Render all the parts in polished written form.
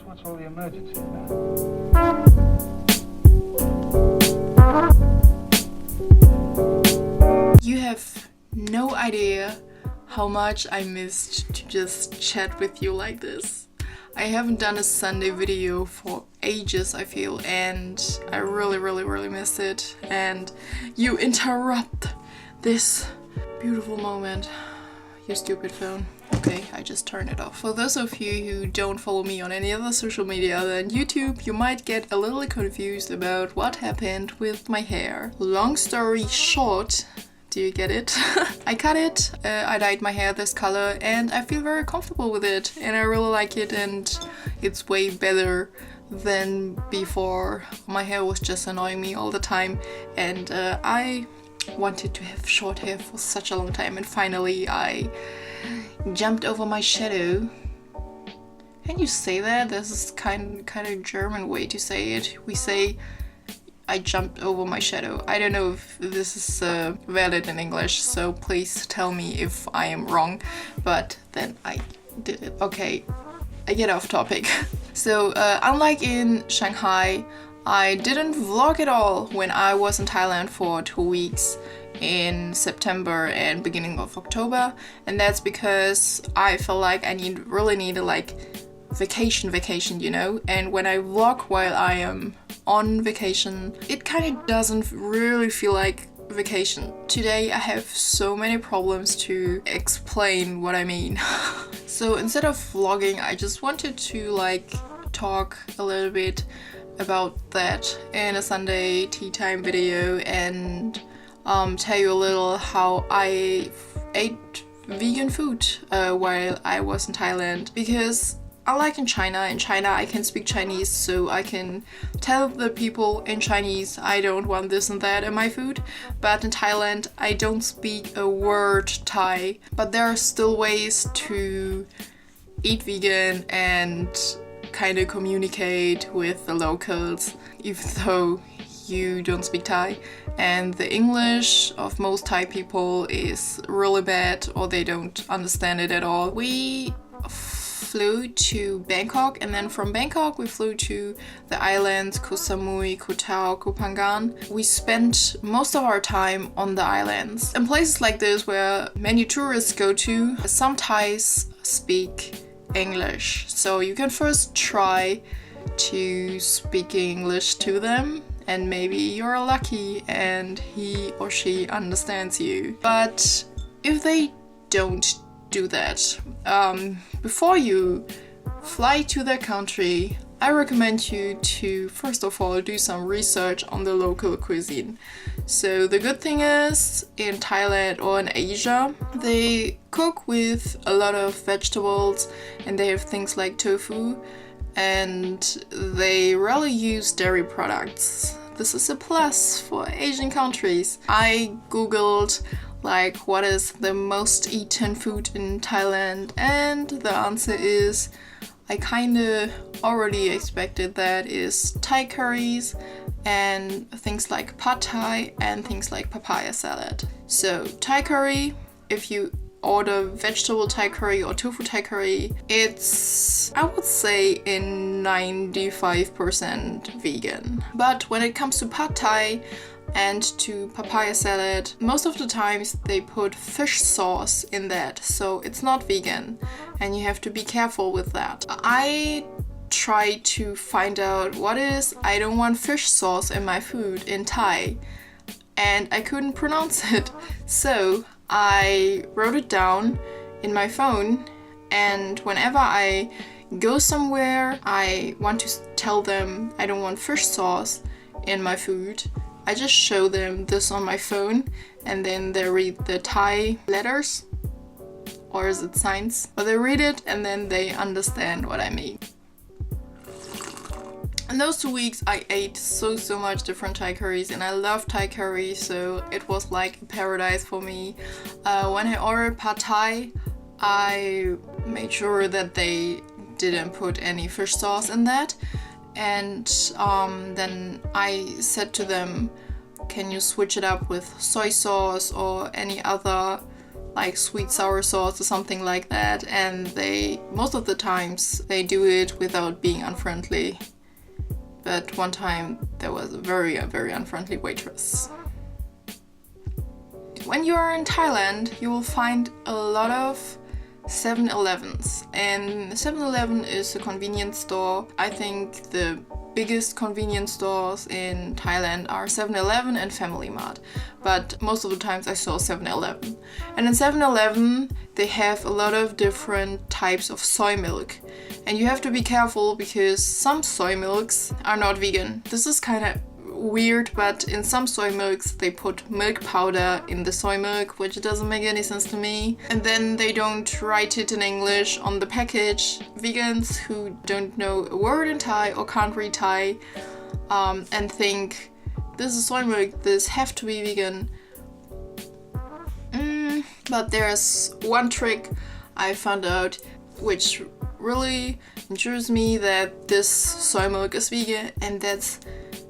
what's all the emergency about? You have no idea how much I missed to just chat with you like this. I haven't done a Sunday video for ages, I feel, and I really miss it. And you interrupt this beautiful moment. You stupid phone. Okay, I just turned it off. For those of you who don't follow me on any other social media than YouTube, you might get a little confused about what happened with my hair. Long story short, do you get it? I cut it, I dyed my hair this color, and I feel very comfortable with it, and I really like it, and it's way better than before. My hair was just annoying me all the time, and I wanted to have short hair for such a long time, and finally I jumped over my shadow. Can you say that? This is kind of German way to say it. We say I jumped over my shadow. I don't know if this is valid in English, so please tell me if I am wrong, but then I did it. Okay, I get off topic. So unlike in Shanghai, I didn't vlog at all when I was in Thailand for 2 weeks in September and beginning of October, and that's because I felt like I really needed like vacation, you know, and when I vlog while I am on vacation, it kind of doesn't really feel like vacation. Today I have so many problems to explain what I mean. So instead of vlogging, I just wanted to like talk a little bit about that in a Sunday tea time video and tell you a little how I ate vegan food while I was in Thailand, because unlike in China I can speak Chinese, so I can tell the people in Chinese I don't want this and that in my food, but in Thailand I don't speak a word Thai, but there are still ways to eat vegan and kind of communicate with the locals even though you don't speak Thai, and the English of most Thai people is really bad or they don't understand it at all. We flew to Bangkok, and then from Bangkok we flew to the islands Koh Samui, Koh Tao, Koh Phangan. We spent most of our time on the islands. In places like this where many tourists go to, some Thais speak English, so you can first try to speak English to them, and maybe you're lucky and he or she understands you. But if they don't do that, before you fly to their country, I recommend you to first of all do some research on the local cuisine. So the good thing is, in Thailand or in Asia, they cook with a lot of vegetables and they have things like tofu, and they rarely use dairy products. This is a plus for Asian countries. I googled like what is the most eaten food in Thailand, and the answer is, I kinda already expected that, is Thai curries and things like pad Thai and things like papaya salad. So Thai curry, if you order vegetable Thai curry or tofu Thai curry, it's, I would say, in 95% vegan. But when it comes to pad Thai and to papaya salad, most of the times they put fish sauce in that, so it's not vegan and you have to be careful with that. I tried to find out what is I don't want fish sauce in my food in Thai, and I couldn't pronounce it, so I wrote it down in my phone, and whenever I go somewhere I want to tell them I don't want fish sauce in my food, I just show them this on my phone, and then they read the Thai letters, or is it signs? But they read it and then they understand what I mean. In those 2 weeks I ate so much different Thai curries, and I love Thai curry, so it was like a paradise for me. When I ordered pad Thai, I made sure that they didn't put any fish sauce in that, and then I said to them, can you switch it up with soy sauce or any other like sweet sour sauce or something like that, and they most of the times they do it without being unfriendly. But one time there was a very unfriendly waitress. When you are in Thailand, you will find a lot of 7-Elevens, and 7-Eleven is a convenience store. I think the biggest convenience stores in Thailand are 7-Eleven and Family Mart, but most of the times I saw 7-Eleven. And in 7-Eleven they have a lot of different types of soy milk, and you have to be careful because some soy milks are not vegan. This is kind of weird, but in some soy milks they put milk powder in the soy milk, which doesn't make any sense to me. And then they don't write it in English on the package. Vegans who don't know a word in Thai or can't read Thai and think this is soy milk, this have to be vegan. But there's one trick I found out which really ensures me that this soy milk is vegan, and that's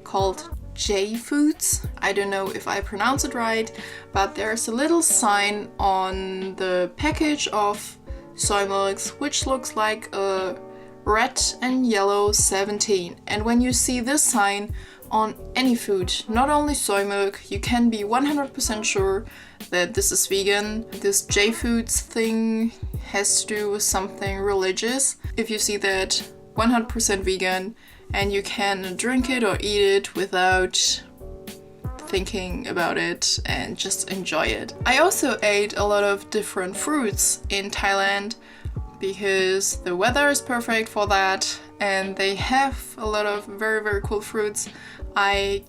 called J Foods. I don't know if I pronounce it right, but there's a little sign on the package of soy milks which looks like a red and yellow 17. And when you see this sign on any food, not only soy milk, you can be 100% sure that this is vegan. This J Foods thing has to do with something religious. If you see that 100% vegan, and you can drink it or eat it without thinking about it and just enjoy it. I also ate a lot of different fruits in Thailand because the weather is perfect for that, and they have a lot of very cool fruits I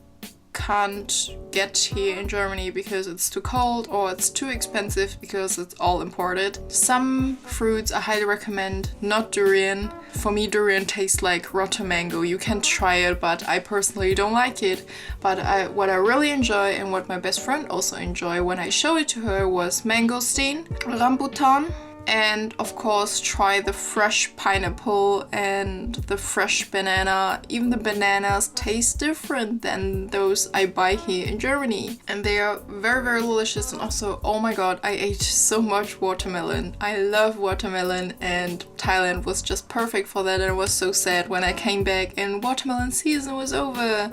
can't get here in Germany because it's too cold or it's too expensive because it's all imported. Some fruits I highly recommend, not durian. For me, durian tastes like rotten mango. You can try it, but I personally don't like it. But what I really enjoy, and what my best friend also enjoyed when I showed it to her, was mangosteen, rambutan, and of course try the fresh pineapple and the fresh banana. Even the bananas taste different than those I buy here in Germany, and they are very delicious. And also, oh my god, I ate so much watermelon. I love watermelon, and Thailand was just perfect for that. And I was so sad when I came back and watermelon season was over.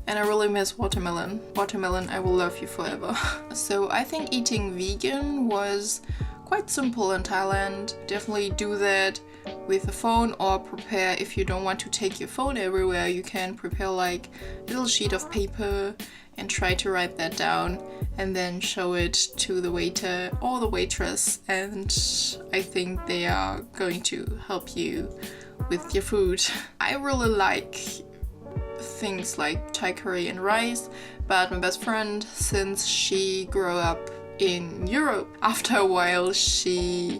And I really miss watermelon. Watermelon, I will love you forever. So I think eating vegan was quite simple in Thailand. Definitely do that with a phone, or prepare, if you don't want to take your phone everywhere, you can prepare like a little sheet of paper and try to write that down and then show it to the waiter or the waitress, and I think they are going to help you with your food. I really like things like Thai curry and rice, but my best friend, since she grew up in Europe, after a while she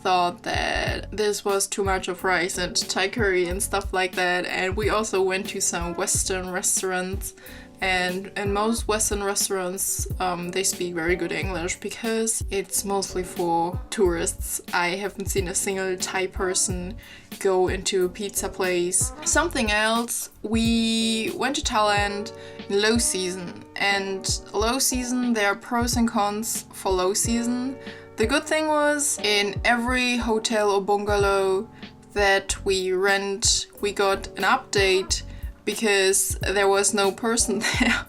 thought that this was too much of rice and Thai curry and stuff like that. And we also went to some Western restaurants, and in most Western restaurants they speak very good English because it's mostly for tourists. I haven't seen a single Thai person go into a pizza place. Something else, we went to Thailand in low season, and low season, there are pros and cons for low season. The good thing was, in every hotel or bungalow that we rent, we got an update because there was no person there.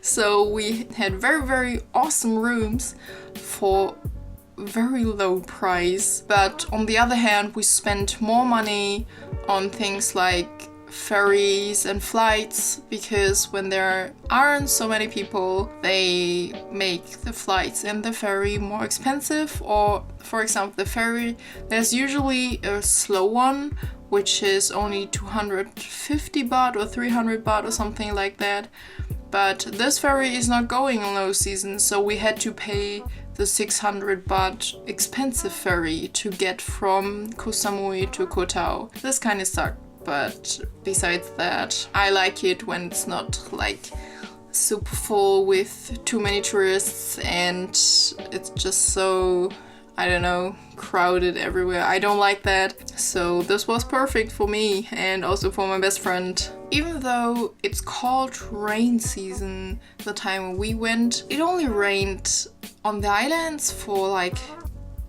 So we had very awesome rooms for very low price. But on the other hand, we spent more money on things like ferries and flights, because when there aren't so many people, they make the flights and the ferry more expensive. Or for example, the ferry, there's usually a slow one which is only 250 baht or 300 baht or something like that, but this ferry is not going in low season, so we had to pay the 600 baht expensive ferry to get from Koh Samui to Koh Tao. This kind of sucked. But besides that, I like it when it's not like super full with too many tourists, and it's just so I don't know, crowded everywhere. I don't like that. So this was perfect for me and also for my best friend. Even though it's called rain season, the time we went, it only rained on the islands for like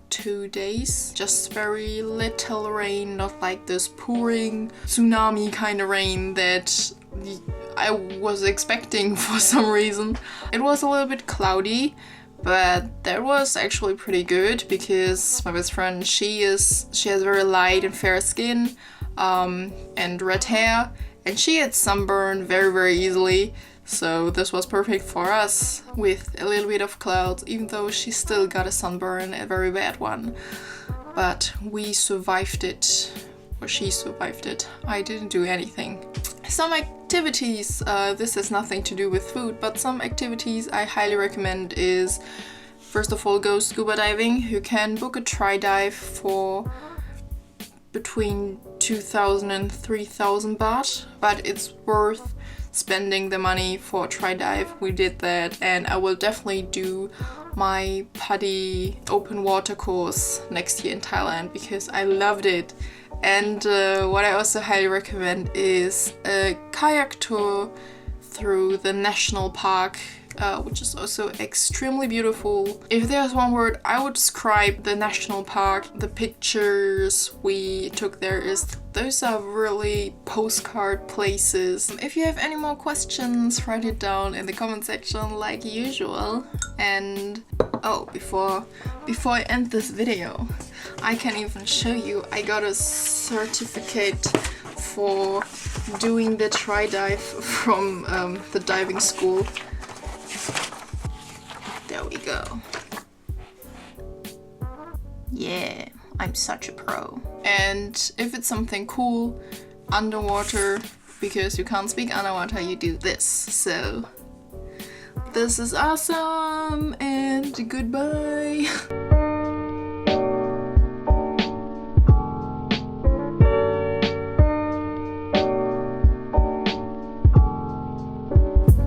2 days. Just very little rain, not like this pouring tsunami kind of rain that I was expecting for some reason. It was a little bit cloudy, but that was actually pretty good because my best friend, she has very light and fair skin and red hair, and she had sunburn very easily. So this was perfect for us with a little bit of clouds, even though she still got a sunburn, a very bad one. But we survived it, or she survived it. I didn't do anything. Some activities, this has nothing to do with food, but some activities I highly recommend is, first of all, go scuba diving. You can book a tri dive for between 2,000 and 3,000 baht, but it's worth spending the money for a tri dive. We did that, and I will definitely do my PADI open water course next year in Thailand because I loved it. And what I also highly recommend is a kayak tour through the national park, which is also extremely beautiful. If there's one word I would describe the national park, the pictures we took there, is those are really postcard places. If you have any more questions, write it down in the comment section like usual. And oh, before I end this video, I can even show you I got a certificate for doing the tri dive from the diving school. There we go. Yeah, I'm such a pro. And if it's something cool underwater, because you can't speak underwater, you do this. So this is awesome, and goodbye.